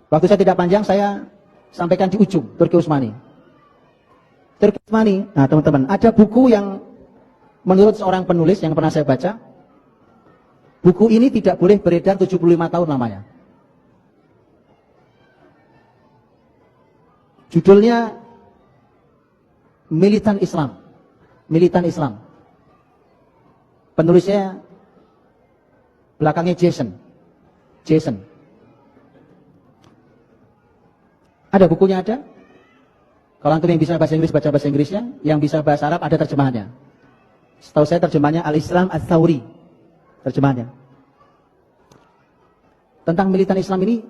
Waktu saya tidak panjang, saya sampaikan di ujung, Turki Utsmani. Turki Utsmani, nah teman-teman, ada buku yang menurut seorang penulis yang pernah saya baca, buku ini tidak boleh beredar 75 tahun lamanya. Judulnya Militan Islam. Militan Islam. Penulisnya belakangnya Jason. Ada bukunya ada. Kalau antum yang bisa bahasa Inggris baca bahasa Inggrisnya, yang bisa bahasa Arab ada terjemahannya. Setahu saya terjemahannya Al-Islam Ats-Tsauri. Terjemahannya. Tentang militan Islam ini,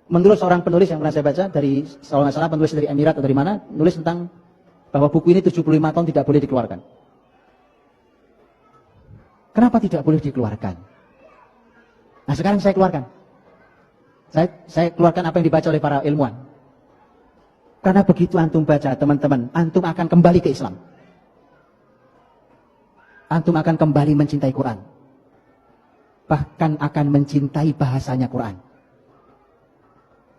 menurut seorang penulis yang pernah saya baca dari, kalau nggak salah penulis dari Emirat atau dari mana, nulis tentang bahwa buku ini 75 tahun tidak boleh dikeluarkan. Kenapa tidak boleh dikeluarkan? Nah sekarang saya keluarkan. Saya keluarkan apa yang dibaca oleh para ilmuwan. Karena begitu antum baca, teman-teman, antum akan kembali ke Islam. Antum akan kembali mencintai Quran. Bahkan akan mencintai bahasanya Quran.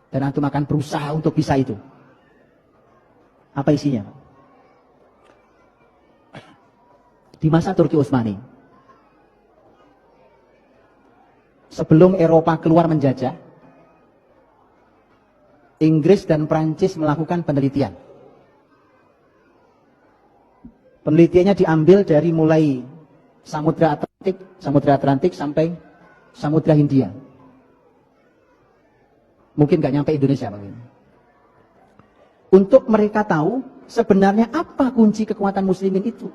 Dan antum akan berusaha untuk bisa itu. Apa isinya? Di masa Turki Utsmani, sebelum Eropa keluar menjajah, Inggris dan Prancis melakukan penelitian. Penelitiannya diambil dari mulai Samudra Atlantik sampai Samudra Hindia. Mungkin nggak nyampe Indonesia mungkin. Untuk mereka tahu sebenarnya apa kunci kekuatan muslimin itu.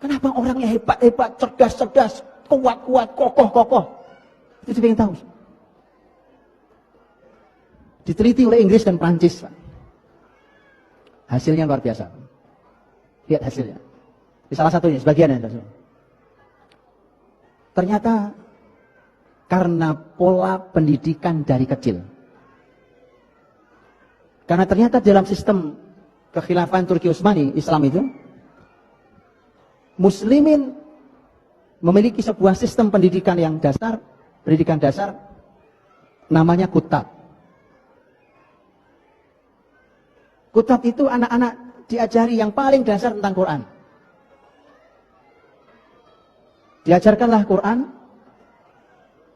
Kenapa orangnya hebat-hebat, cerdas-cerdas, kuat-kuat, kokoh-kokoh. Itu dia yang tahu. Diteliti oleh Inggris dan Prancis. Hasilnya luar biasa. Lihat hasilnya. Di salah satunya, sebagiannya. Ternyata karena pola pendidikan dari kecil. Karena ternyata dalam sistem kekhilafan Turki Utsmani, Islam itu, muslimin memiliki sebuah sistem pendidikan yang dasar, pendidikan dasar, namanya kutab. Kutab itu anak-anak diajari yang paling dasar tentang Quran. Diajarkanlah Quran,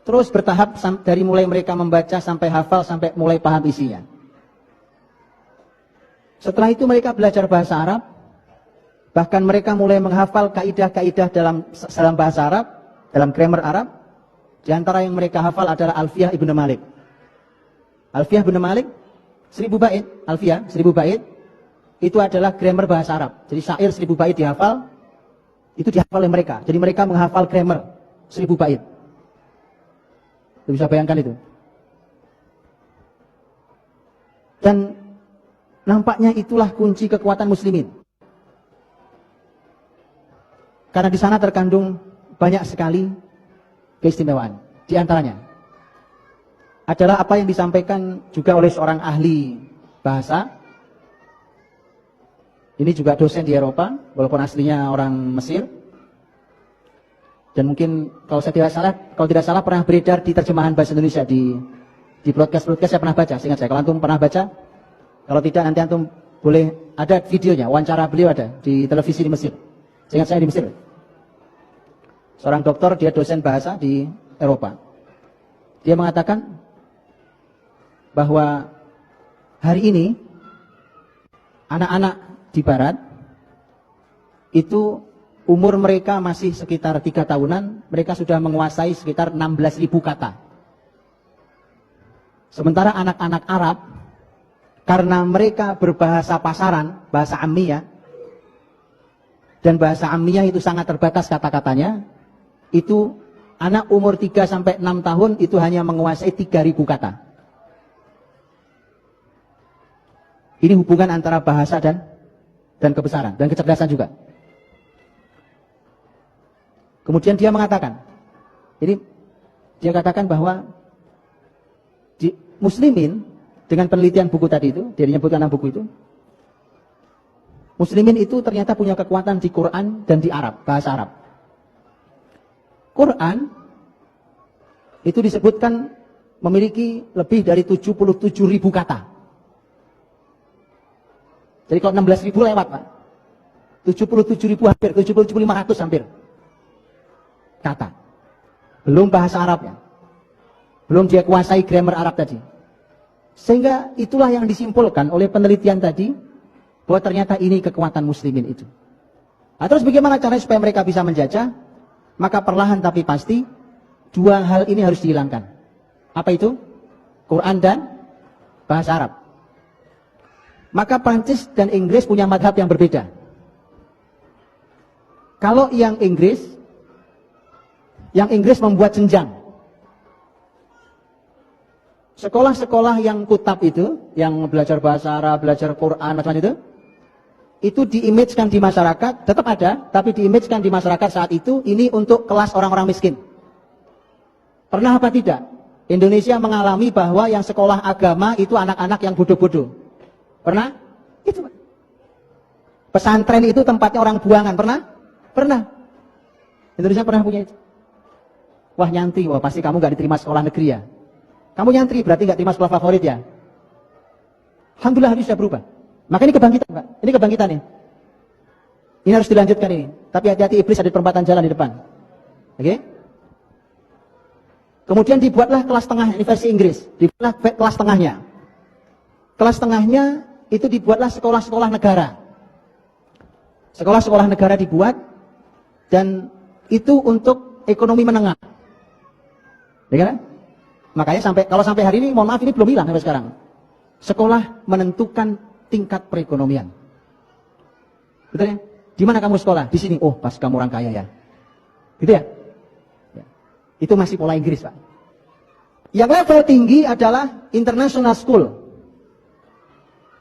terus bertahap dari mulai mereka membaca sampai hafal, sampai mulai paham isinya. Setelah itu mereka belajar bahasa Arab, bahkan mereka mulai menghafal kaidah-kaidah dalam bahasa Arab, dalam grammar Arab. Di antara yang mereka hafal adalah Alfiyah Ibnu Malik. Alfiyah Ibnu Malik 1000 bait, Alfiyah 1000 bait itu adalah grammar bahasa Arab. Jadi syair 1000 bait dihafal, itu dihafal oleh mereka. Jadi mereka menghafal grammar 1000 bait. Anda bisa bayangkan itu. Dan nampaknya itulah kunci kekuatan muslimin. Karena di sana terkandung banyak sekali keistimewaan. Di antaranya adalah apa yang disampaikan juga oleh seorang ahli bahasa. Ini juga dosen di Eropa, walaupun aslinya orang Mesir. Dan mungkin kalau tidak salah pernah beredar di terjemahan bahasa Indonesia di broadcast saya pernah baca, seingat saya. Kalau antum pernah baca, kalau tidak nanti antum boleh ada videonya, wawancara beliau ada di televisi di Mesir. Seingat saya di Mesir. Seorang dokter, dia dosen bahasa di Eropa. Dia mengatakan bahwa hari ini anak-anak di barat itu umur mereka masih sekitar 3 tahunan, mereka sudah menguasai sekitar 16.000 kata. Sementara anak-anak Arab, karena mereka berbahasa pasaran, bahasa Ammiyah, dan bahasa Ammiyah itu sangat terbatas kata-katanya, itu anak umur 3 sampai 6 tahun itu hanya menguasai 3.000 kata. Ini hubungan antara bahasa dan kebesaran, dan kecerdasan juga. Kemudian dia mengatakan, jadi dia katakan bahwa di muslimin, dengan penelitian buku tadi itu, dia menyebutkan 6 buku itu, muslimin itu ternyata punya kekuatan di Quran dan di Arab, bahasa Arab. Quran itu disebutkan memiliki lebih dari 77.000 kata. Jadi kalau 16.000 lewat, Pak. 77.000 hampir, 77.500 hampir kata. Belum bahasa Arabnya. Belum dia kuasai grammar Arab tadi. Sehingga itulah yang disimpulkan oleh penelitian tadi, bahwa ternyata ini kekuatan muslimin itu. Nah, terus bagaimana caranya supaya mereka bisa menjajah? Maka perlahan tapi pasti, dua hal ini harus dihilangkan. Apa itu? Quran dan bahasa Arab. Maka Prancis dan Inggris punya madhab yang berbeda. Kalau yang Inggris membuat jenjang. Sekolah-sekolah yang kutab itu, yang belajar bahasa Arab, belajar Quran, macam-macam itu diimagekan di masyarakat, tetap ada, tapi diimagekan di masyarakat saat itu, ini untuk kelas orang-orang miskin. Pernah apa tidak? Indonesia mengalami bahwa yang sekolah agama itu anak-anak yang bodoh-bodoh. Pernah? Itu. Pesantren itu tempatnya orang buangan. Pernah? Pernah. Indonesia pernah punya itu. Wah nyantri, wah pasti kamu gak diterima sekolah negeri ya. Kamu nyantri berarti gak terima sekolah favorit ya. Alhamdulillah harus sudah berubah. Maka ini kebangkitan, Pak. Ini kebangkitan nih. Ini harus dilanjutkan ini. Tapi hati-hati, iblis ada di perempatan jalan di depan. Oke? Kemudian dibuatlah kelas tengah, ini versi Inggris. Dibuatlah kelas tengahnya. Kelas tengahnya itu dibuatlah sekolah-sekolah negara. Sekolah-sekolah negara dibuat, dan itu untuk ekonomi menengah. Ya kan? Makanya kalau sampai hari ini, mohon maaf, ini belum hilang sampai sekarang. Sekolah menentukan tingkat perekonomian. Betul ya? Di mana kamu sekolah? Di sini. Oh, pas kamu orang kaya ya. Gitu ya? Ya. Itu masih pola Inggris, Pak. Yang level tinggi adalah international school.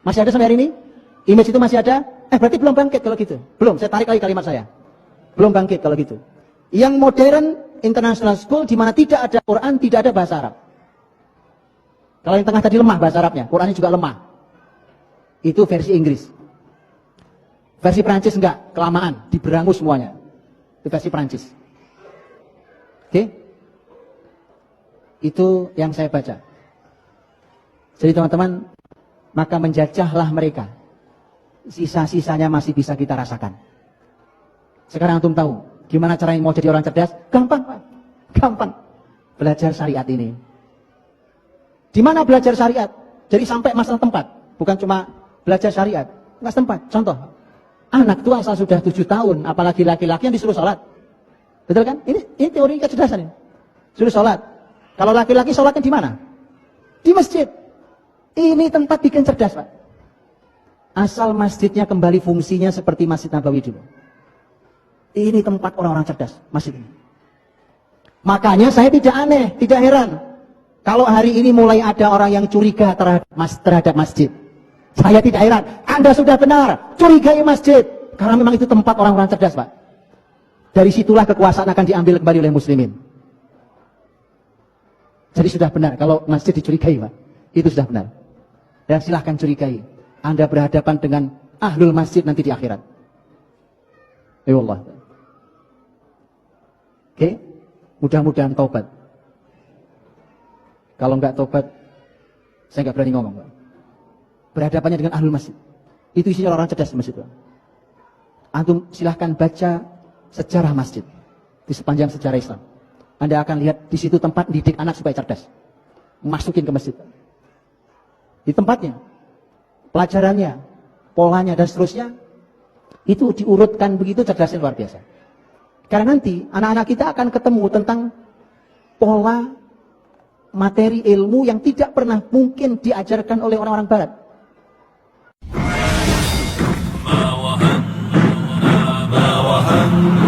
Masih ada sampai hari ini? Image itu masih ada? Berarti belum bangkit kalau gitu. Belum, saya tarik lagi kalimat saya. Belum bangkit kalau gitu. Yang modern international school di mana tidak ada Quran, tidak ada bahasa Arab. Kalau yang tengah tadi lemah bahasa Arabnya, Qurannya juga lemah. Itu versi Inggris. Versi Prancis enggak, kelamaan, diberangus semuanya. Itu versi Prancis. Oke? Itu yang saya baca. Jadi teman-teman, maka menjajahlah mereka. Sisa-sisanya masih bisa kita rasakan. Sekarang antum tahu, gimana caranya mau jadi orang cerdas? Gampang, Pak. Gampang. Belajar syariat ini. Di mana belajar syariat? Jadi sampai masalah tempat. Bukan cuma belajar syariat. Mas tempat. Contoh. Anak tua asal sudah 7 tahun. Apalagi laki-laki yang disuruh sholat. Betul kan? Ini teori kecerdasan ini. Suruh sholat. Kalau laki-laki sholatnya di mana? Di masjid. Ini tempat bikin cerdas, Pak. Asal masjidnya kembali fungsinya seperti Masjid Nabawi dulu. Ini tempat orang-orang cerdas. Masjid ini. Makanya saya tidak aneh, tidak heran. Kalau hari ini mulai ada orang yang curiga terhadap masjid. Saya tidak heran. Anda sudah benar. Curigai masjid. Karena memang itu tempat orang-orang cerdas, Pak. Dari situlah kekuasaan akan diambil kembali oleh muslimin. Jadi sudah benar. Kalau masjid dicurigai, Pak. Itu sudah benar. Dan silahkan curigai. Anda berhadapan dengan ahlul masjid nanti di akhirat. Ya Allah. Oke. Mudah-mudahan taubat. Kalau enggak tobat, saya enggak berani ngomong, Pak. Berhadapannya dengan ahlul masjid. Itu isinya orang cerdas di masjid, Pak. Antum silahkan baca sejarah masjid di sepanjang sejarah Islam. Anda akan lihat di situ tempat didik anak supaya cerdas. Masukin ke masjid. Di tempatnya, pelajarannya, polanya dan seterusnya, itu diurutkan begitu cerdasnya luar biasa. Karena nanti anak-anak kita akan ketemu tentang pola materi ilmu yang tidak pernah mungkin diajarkan oleh orang-orang barat. Bawahan